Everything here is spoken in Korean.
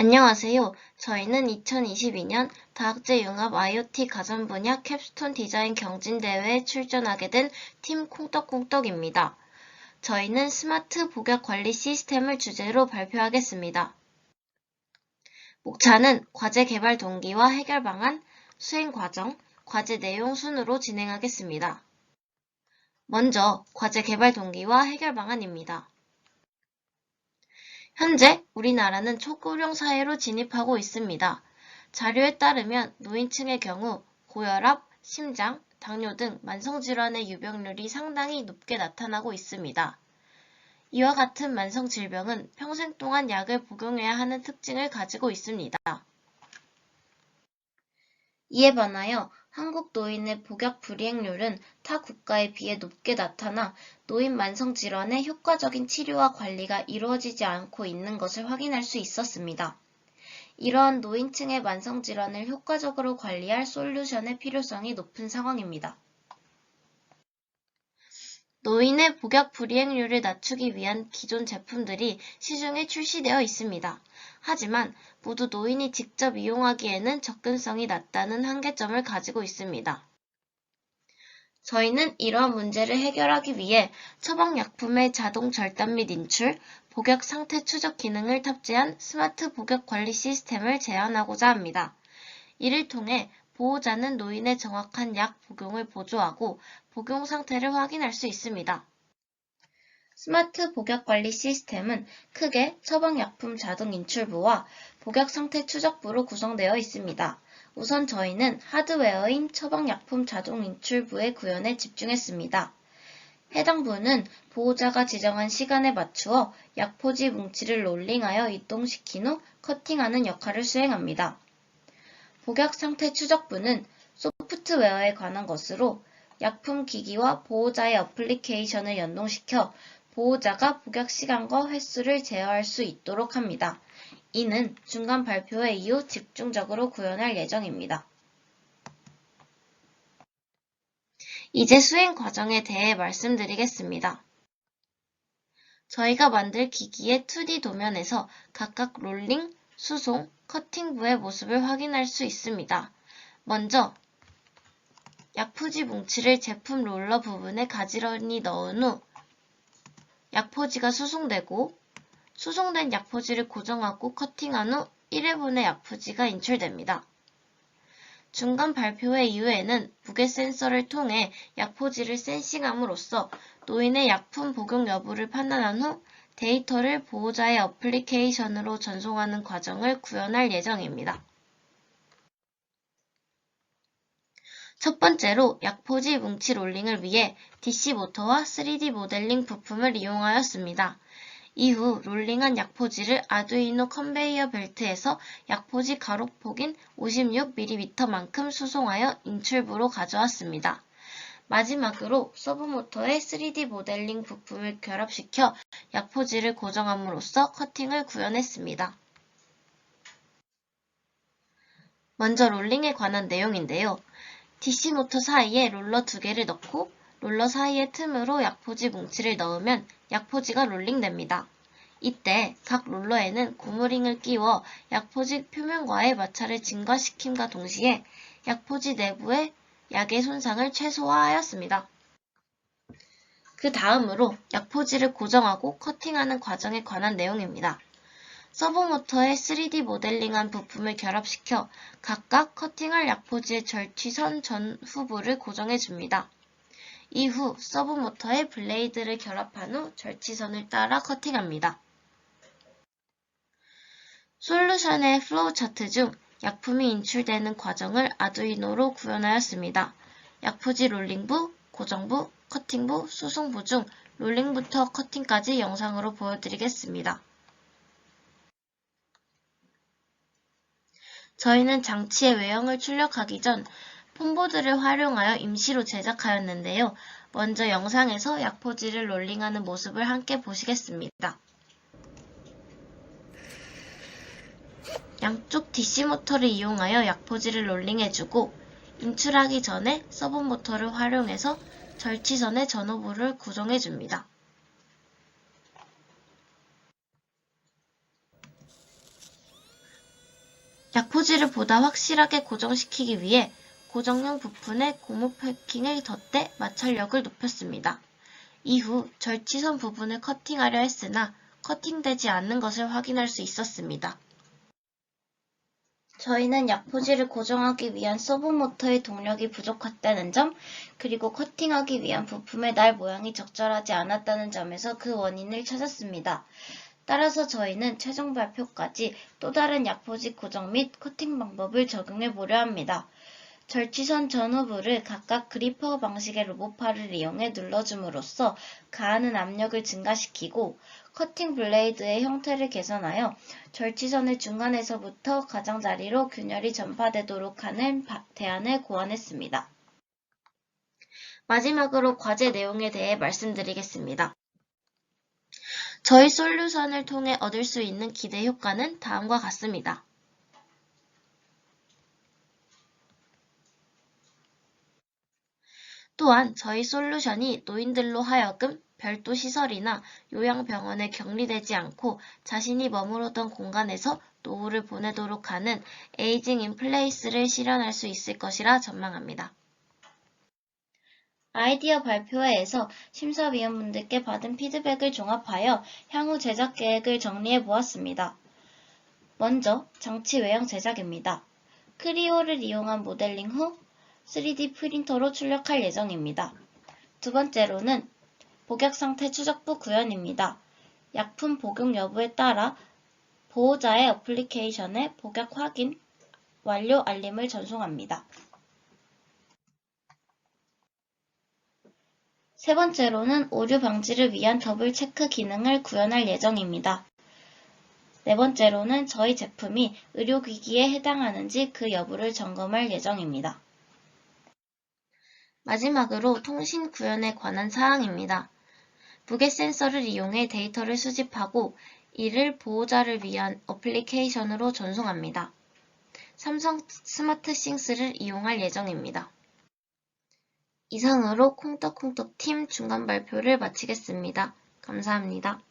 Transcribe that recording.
안녕하세요. 저희는 2022년 다학제 융합 IoT 가전 분야 캡스톤 디자인 경진대회에 출전하게 된 팀 콩떡콩떡입니다. 저희는 스마트 복약 관리 시스템을 주제로 발표하겠습니다. 목차는 과제 개발 동기와 해결 방안, 수행 과정, 과제 내용 순으로 진행하겠습니다. 먼저 과제 개발 동기와 해결 방안입니다. 현재 우리나라는 초고령 사회로 진입하고 있습니다. 자료에 따르면 노인층의 경우 고혈압, 심장, 당뇨 등 만성질환의 유병률이 상당히 높게 나타나고 있습니다. 이와 같은 만성질병은 평생 동안 약을 복용해야 하는 특징을 가지고 있습니다. 이에 반하여 한국 노인의 복약 불이행률은 타 국가에 비해 높게 나타나 노인 만성질환의 효과적인 치료와 관리가 이루어지지 않고 있는 것을 확인할 수 있었습니다. 이러한 노인층의 만성질환을 효과적으로 관리할 솔루션의 필요성이 높은 상황입니다. 노인의 복약 불이행률을 낮추기 위한 기존 제품들이 시중에 출시되어 있습니다. 하지만 모두 노인이 직접 이용하기에는 접근성이 낮다는 한계점을 가지고 있습니다. 저희는 이러한 문제를 해결하기 위해 처방약품의 자동 절단 및 인출, 복약 상태 추적 기능을 탑재한 스마트 복약 관리 시스템을 제안하고자 합니다. 이를 통해 보호자는 노인의 정확한 약 복용을 보조하고 복용 상태를 확인할 수 있습니다. 스마트 복약 관리 시스템은 크게 처방약품 자동 인출부와 복약 상태 추적부로 구성되어 있습니다. 우선 저희는 하드웨어인 처방약품 자동 인출부의 구현에 집중했습니다. 해당 부는 보호자가 지정한 시간에 맞추어 약포지 뭉치를 롤링하여 이동시킨 후 커팅하는 역할을 수행합니다. 복약 상태 추적부는 소프트웨어에 관한 것으로 약품 기기와 보호자의 어플리케이션을 연동시켜 보호자가 복약 시간과 횟수를 제어할 수 있도록 합니다. 이는 중간 발표회 이후 집중적으로 구현할 예정입니다. 이제 수행 과정에 대해 말씀드리겠습니다. 저희가 만들 기기의 2D 도면에서 각각 롤링, 수송, 커팅부의 모습을 확인할 수 있습니다. 먼저 약포지 뭉치를 제품 롤러 부분에 가지런히 넣은 후 약포지가 수송되고 수송된 약포지를 고정하고 커팅한 후 1회분의 약포지가 인출됩니다. 중간 발표회 이후에는 무게 센서를 통해 약포지를 센싱함으로써 노인의 약품 복용 여부를 판단한 후 데이터를 보호자의 어플리케이션으로 전송하는 과정을 구현할 예정입니다. 첫 번째로 약포지 뭉치 롤링을 위해 DC 모터와 3D 모델링 부품을 이용하였습니다. 이후 롤링한 약포지를 아두이노 컨베이어 벨트에서 약포지 가로폭인 56mm만큼 수송하여 인출부로 가져왔습니다. 마지막으로 서브모터에 3D 모델링 부품을 결합시켜 약포지를 고정함으로써 커팅을 구현했습니다. 먼저 롤링에 관한 내용인데요. DC 모터 사이에 롤러 2개를 넣고 롤러 사이의 틈으로 약포지 뭉치를 넣으면 약포지가 롤링됩니다. 이때 각 롤러에는 고무링을 끼워 약포지 표면과의 마찰을 증가시킴과 동시에 약포지 내부의 약의 손상을 최소화하였습니다. 그 다음으로 약포지를 고정하고 커팅하는 과정에 관한 내용입니다. 서브모터에 3D 모델링한 부품을 결합시켜 각각 커팅할 약포지의 절취선 전후부를 고정해줍니다. 이후 서브모터에 블레이드를 결합한 후 절취선을 따라 커팅합니다. 솔루션의 플로우 차트 중 약품이 인출되는 과정을 아두이노로 구현하였습니다. 약포지 롤링부, 고정부, 커팅부, 수송부 중 롤링부터 커팅까지 영상으로 보여드리겠습니다. 저희는 장치의 외형을 출력하기 전 폼보드를 활용하여 임시로 제작하였는데요. 먼저 영상에서 약포지를 롤링하는 모습을 함께 보시겠습니다. 양쪽 DC 모터를 이용하여 약포지를 롤링해주고 인출하기 전에 서브모터를 활용해서 절취선의 전후부를 고정해줍니다. 약포지를 보다 확실하게 고정시키기 위해 고정형 부품에 고무 패킹을 덧대 마찰력을 높였습니다. 이후 절취선 부분을 커팅하려 했으나 커팅되지 않는 것을 확인할 수 있었습니다. 저희는 약포지를 고정하기 위한 서브모터의 동력이 부족했다는 점, 그리고 커팅하기 위한 부품의 날 모양이 적절하지 않았다는 점에서 그 원인을 찾았습니다. 따라서 저희는 최종 발표까지 또 다른 약포지 고정 및 커팅 방법을 적용해 보려 합니다. 절취선 전후부를 각각 그리퍼 방식의 로봇팔을 이용해 눌러줌으로써 가하는 압력을 증가시키고 커팅 블레이드의 형태를 개선하여 절취선의 중간에서부터 가장자리로 균열이 전파되도록 하는 대안을 고안했습니다. 마지막으로 과제 내용에 대해 말씀드리겠습니다. 저희 솔루션을 통해 얻을 수 있는 기대 효과는 다음과 같습니다. 또한 저희 솔루션이 노인들로 하여금 별도 시설이나 요양병원에 격리되지 않고 자신이 머무르던 공간에서 노후를 보내도록 하는 에이징 인 플레이스를 실현할 수 있을 것이라 전망합니다. 아이디어 발표회에서 심사위원분들께 받은 피드백을 종합하여 향후 제작 계획을 정리해 보았습니다. 먼저 장치 외형 제작입니다. 크리오를 이용한 모델링 후 3D 프린터로 출력할 예정입니다. 두 번째로는 복약 상태 추적부 구현입니다. 약품 복용 여부에 따라 보호자의 어플리케이션에 복약 확인, 완료 알림을 전송합니다. 세 번째로는 오류 방지를 위한 더블 체크 기능을 구현할 예정입니다. 네 번째로는 저희 제품이 의료기기에 해당하는지 그 여부를 점검할 예정입니다. 마지막으로 통신 구현에 관한 사항입니다. 무게 센서를 이용해 데이터를 수집하고 이를 보호자를 위한 어플리케이션으로 전송합니다. 삼성 스마트싱스를 이용할 예정입니다. 이상으로 콩떡콩떡 팀 중간 발표를 마치겠습니다. 감사합니다.